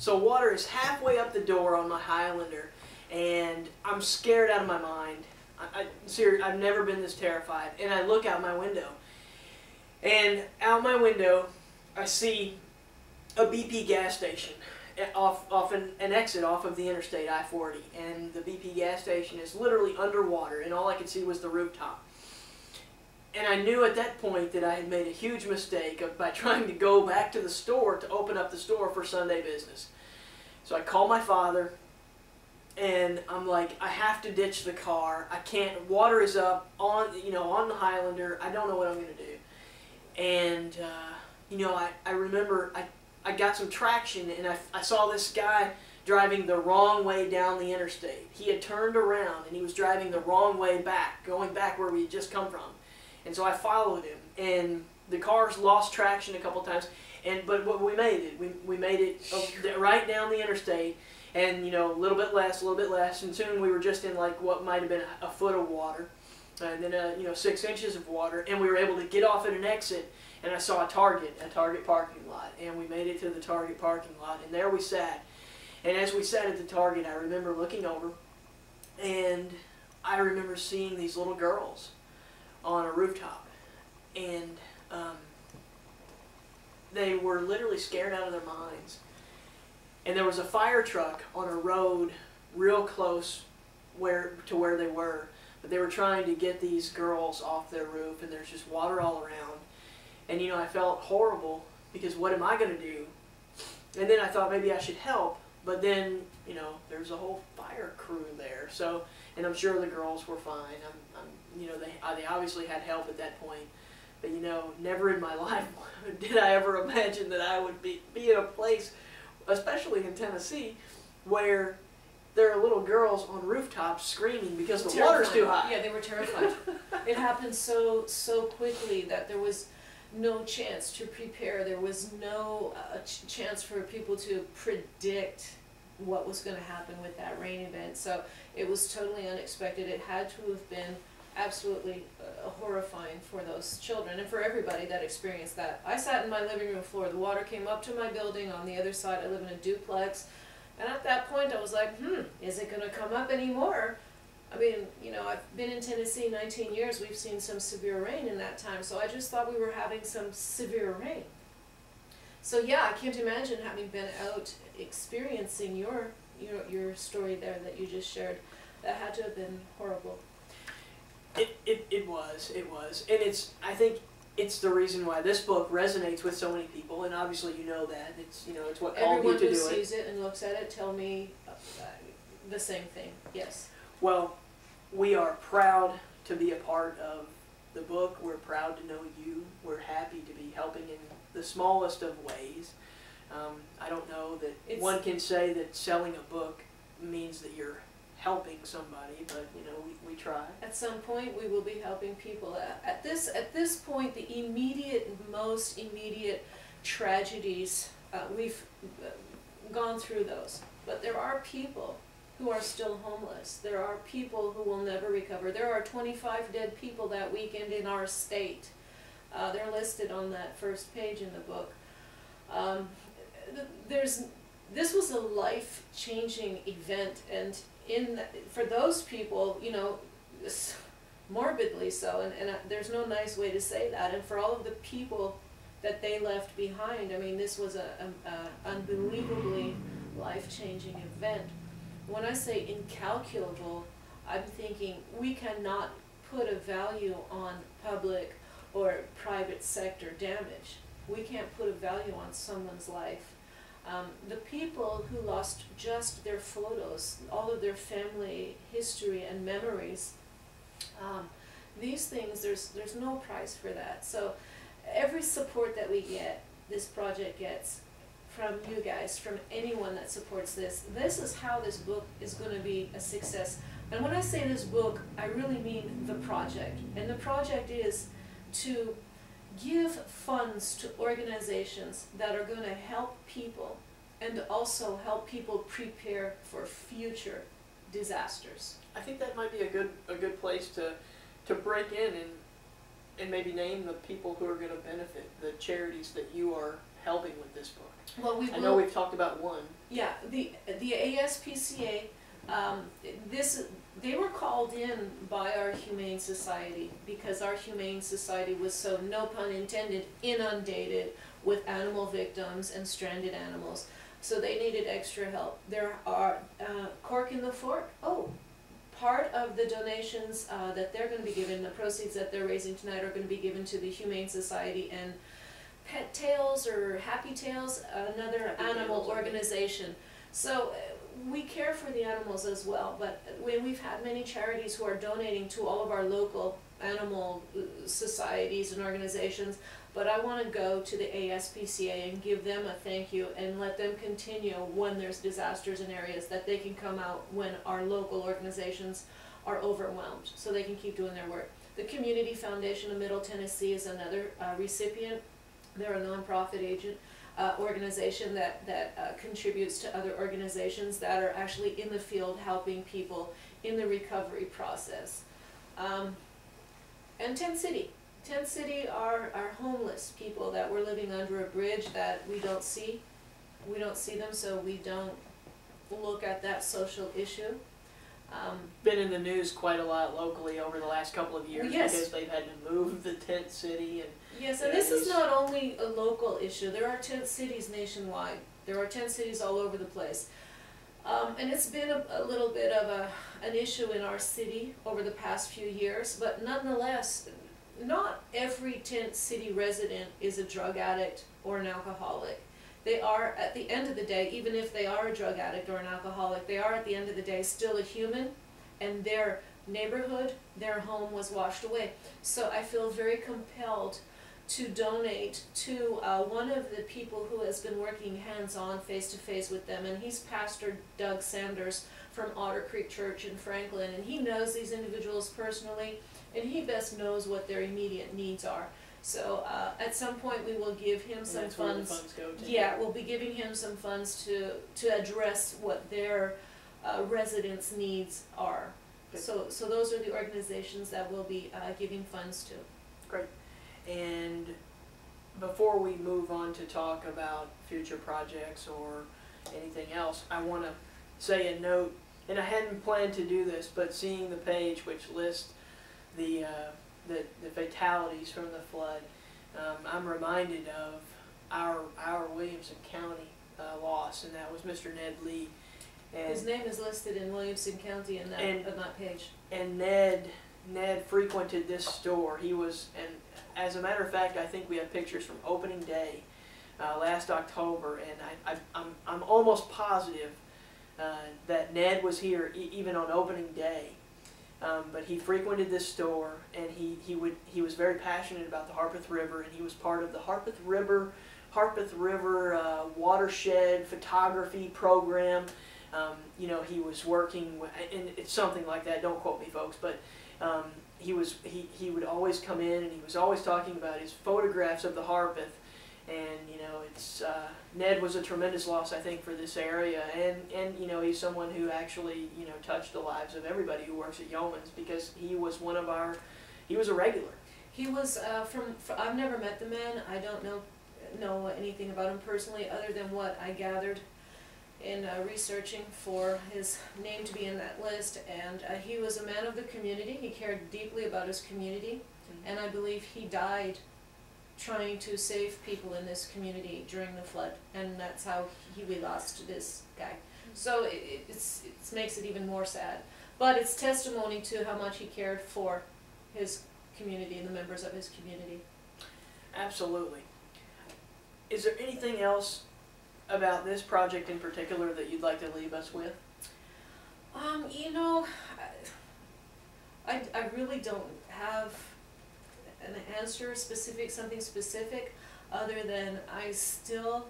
So water is halfway up the door on my Highlander, and I'm scared out of my mind. Seriously, I've never been this terrified. And I look out my window, and out my window, I see a BP gas station off an exit off of the interstate I-40, and the BP gas station is literally underwater, and all I could see was the rooftop. And I knew at that point that I had made a huge mistake by trying to go back to the store to open up the store for Sunday business. So I called my father, and I'm like, I have to ditch the car. I can't. Water is up on the Highlander. I don't know what I'm going to do. And I remember I got some traction, and I saw this guy driving the wrong way down the interstate. He had turned around, and he was driving the wrong way back, going back where we had just come from. And so I followed him, and the cars lost traction a couple times, but we made it. We made it right down the interstate, and a little bit less, and soon we were just in like what might have been a foot of water, and then 6 inches of water, and we were able to get off at an exit, and I saw a Target parking lot, and we made it to the Target parking lot, and there we sat. And as we sat at the Target, I remember looking over, and I remember seeing these little girls on a rooftop, and they were literally scared out of their minds. And there was a fire truck on a road real close to where they were, but they were trying to get these girls off their roof, and there's just water all around. And I felt horrible, because what am I going to do? And then I thought maybe I should help, but then there's a whole fire crew there, so, and I'm sure the girls were fine. They obviously had help at that point, but never in my life did I ever imagine that I would be in a place, especially in Tennessee, where there are little girls on rooftops screaming because the water's too high. Yeah, they were terrified. It happened so quickly that there was no chance to prepare. There was no chance for people to predict what was going to happen with that rain event. So it was totally unexpected. It had to have been absolutely horrifying for those children and for everybody that experienced that. I sat in my living room floor. The water came up to my building. On the other side, I live in a duplex. And at that point, I was like, is it going to come up anymore? I mean, I've been in Tennessee 19 years. We've seen some severe rain in that time. So I just thought we were having some severe rain. So yeah, I can't imagine having been out experiencing your story there that you just shared. That had to have been horrible. It was. And I think it's the reason why this book resonates with so many people, and obviously that. It's what called you to do it. Everyone who sees it and looks at it tell me the same thing, yes. Well, we are proud to be a part of the book. We're proud to know you. We're happy to be helping in the smallest of ways. I don't know that one can say that selling a book means that you're helping somebody, but we try. At some point, we will be helping people. At this point, the most immediate tragedies, we've gone through those. But there are people who are still homeless. There are people who will never recover. There are 25 dead people that weekend in our state. They're listed on that first page in the book. This was a life-changing event, and for those people, morbidly so, and there's no nice way to say that, and for all of the people that they left behind, I mean, this was an unbelievably life-changing event. When I say incalculable, I'm thinking we cannot put a value on public or private sector damage. We can't put a value on someone's life. The people who lost just their photos, all of their family history and memories, these things, there's no price for that. So every support that we get, this project gets, from you guys, from anyone that supports this is how this book is going to be a success. And when I say this book, I really mean the project. And the project is to give funds to organizations that are going to help people and also help people prepare for future disasters. I think that might be a good place to break in and maybe name the people who are going to benefit, the charities that you are helping with this book? Well, I know we've talked about one. Yeah, the ASPCA, they were called in by our Humane Society because our Humane Society was so, no pun intended, inundated with animal victims and stranded animals. So they needed extra help. There are Cork in the Fork. Oh, part of the donations that they're going to be given, the proceeds that they're raising tonight, are going to be given to the Humane Society and Pet Tales or Happy Tales, another animal organization. So we care for the animals as well, but we've had many charities who are donating to all of our local animal societies and organizations, but I want to go to the ASPCA and give them a thank you and let them continue when there's disasters in areas, that they can come out when our local organizations are overwhelmed, so they can keep doing their work. The Community Foundation of Middle Tennessee is another recipient. They're a nonprofit organization that contributes to other organizations that are actually in the field helping people in the recovery process. And Tent City. Tent City are homeless people that were living under a bridge that we don't see. We don't see them, so we don't look at that social issue. Been in the news quite a lot locally over the last couple of years. Yes. Because they've had to move the tent city. And yes, and this is not only a local issue. There are tent cities nationwide. There are tent cities all over the place. And it's been a little bit of an issue in our city over the past few years, but nonetheless, not every tent city resident is a drug addict or an alcoholic. They are, at the end of the day, even if they are a drug addict or an alcoholic, they are at the end of the day still a human, and their neighborhood, their home was washed away. So I feel very compelled to donate to one of the people who has been working hands-on, face-to-face with them, and he's Pastor Doug Sanders from Otter Creek Church in Franklin, and he knows these individuals personally, and he best knows what their immediate needs are. So at some point we will give him some funds. Where the funds go to. Yeah, we'll be giving him some funds to address what their residents' needs are. So those are the organizations that we'll be giving funds to. Great. And before we move on to talk about future projects or anything else, I want to say a note, and I hadn't planned to do this, but seeing the page which lists the fatalities from the flood, I'm reminded of our Williamson County loss, and that was Mr. Ned Lee. And his name is listed in Williamson County on that page. And Ned frequented this store. He was, and as a matter of fact, I think we have pictures from opening day last October, and I'm almost positive that Ned was here even on opening day. But he frequented this store, and he was very passionate about the Harpeth River, and he was part of the Harpeth River watershed photography program. You know, he was working, and it's something like that. Don't quote me, folks, but he would always come in, and he was always talking about his photographs of the Harpeth. And you know, it's Ned was a tremendous loss, I think, for this area, and you know, he's someone who actually, you know, touched the lives of everybody who works at Yeoman's, because he was he was a regular. He was I've never met the man. I don't know anything about him personally, other than what I gathered in researching for his name to be in that list. And he was a man of the community. He cared deeply about his community, and I believe he died trying to save people in this community during the flood, and that's how we lost this guy. So it makes it even more sad, but it's testimony to how much he cared for his community and the members of his community. Absolutely. Is there anything else about this project in particular that you'd like to leave us with? You know, I really don't have an answer something specific, other than I still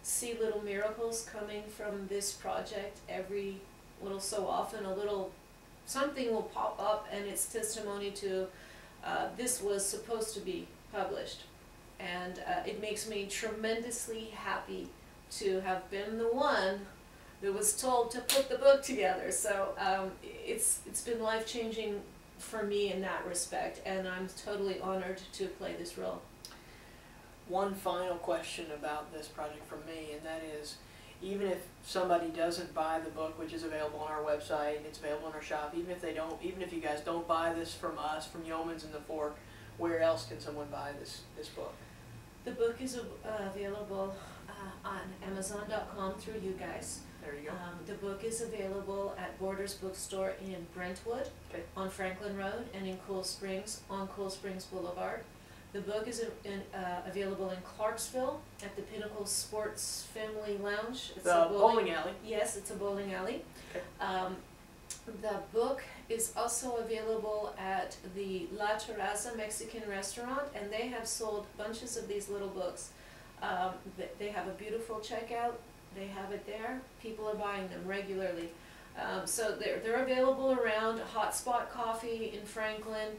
see little miracles coming from this project. Every little so often, something will pop up, and it's testimony to this was supposed to be published, and it makes me tremendously happy to have been the one that was told to put the book together. So it's been life-changing for me in that respect, and I'm totally honored to play this role. one final question about this project from me, and that is, even if somebody doesn't buy the book, which is available on our website, and it's available in our shop, even if you guys don't buy this from us, from Yeomans and the Fork, where else can someone buy this book? The book is available on Amazon.com through you guys. There you go. The book is available at Borders Bookstore in Brentwood, Okay. on Franklin Road, and in Cool Springs, on Cool Springs Boulevard. The book is available in Clarksville at the Pinnacle Sports Family Lounge. It's The bowling alley. Yes, it's a bowling alley. Okay. The book is also available at the La Terraza Mexican restaurant, and they have sold bunches of these little books. They have a beautiful checkout. They have it there. People are buying them regularly. So they're available around Hotspot Coffee in Franklin.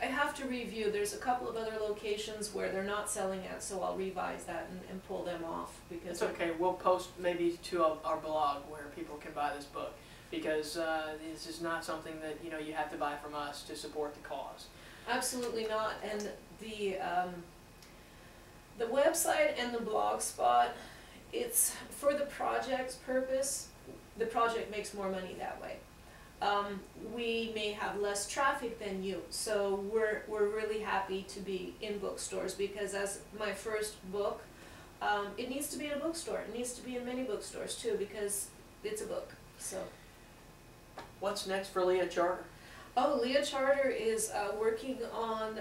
I have to review. There's a couple of other locations where they're not selling it, so I'll revise that and pull them off. Because it's okay. We'll post maybe to our blog where people can buy this book, because this is not something that you have to buy from us to support the cause. Absolutely not. And the website and the blog spot, it's for the project's purpose. The project makes more money that way. We may have less traffic than you, so we're really happy to be in bookstores, because as my first book, it needs to be in a bookstore. It needs to be in many bookstores too, because it's a book. So, what's next for Leah Charter? Oh, Leah Charter is working on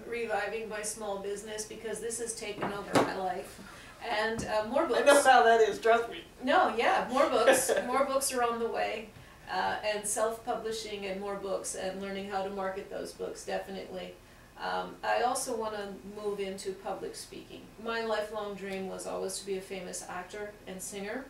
reviving my small business, because this has taken over my life. And more books. I know how that is, trust me. No, yeah, more books. More books are on the way. And self-publishing and more books, and learning how to market those books, definitely. I also want to move into public speaking. My lifelong dream was always to be a famous actor and singer.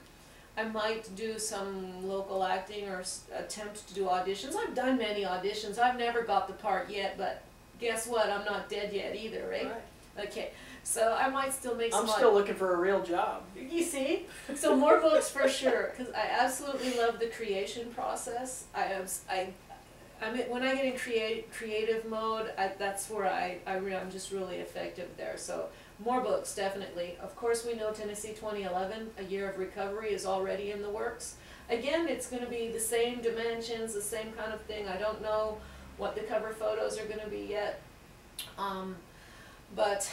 I might do some local acting or attempt to do auditions. I've done many auditions. I've never got the part yet, but guess what? I'm not dead yet either, right? Okay, so I might still make some. I'm still looking for a real job. You see? So more books for sure, because I absolutely love the creation process. I mean, when I get in creative mode, that's where I'm just really effective there. So more books, definitely. Of course, we know Tennessee 2011, a year of recovery, is already in the works. Again, it's going to be the same dimensions, the same kind of thing. I don't know what the cover photos are going to be yet. But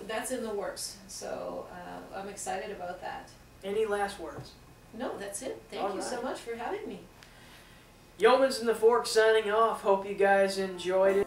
that's in the works, so I'm excited about that. Any last words? No, that's it. Thank you so much for having me. Yeomans and the Fork signing off. Hope you guys enjoyed it.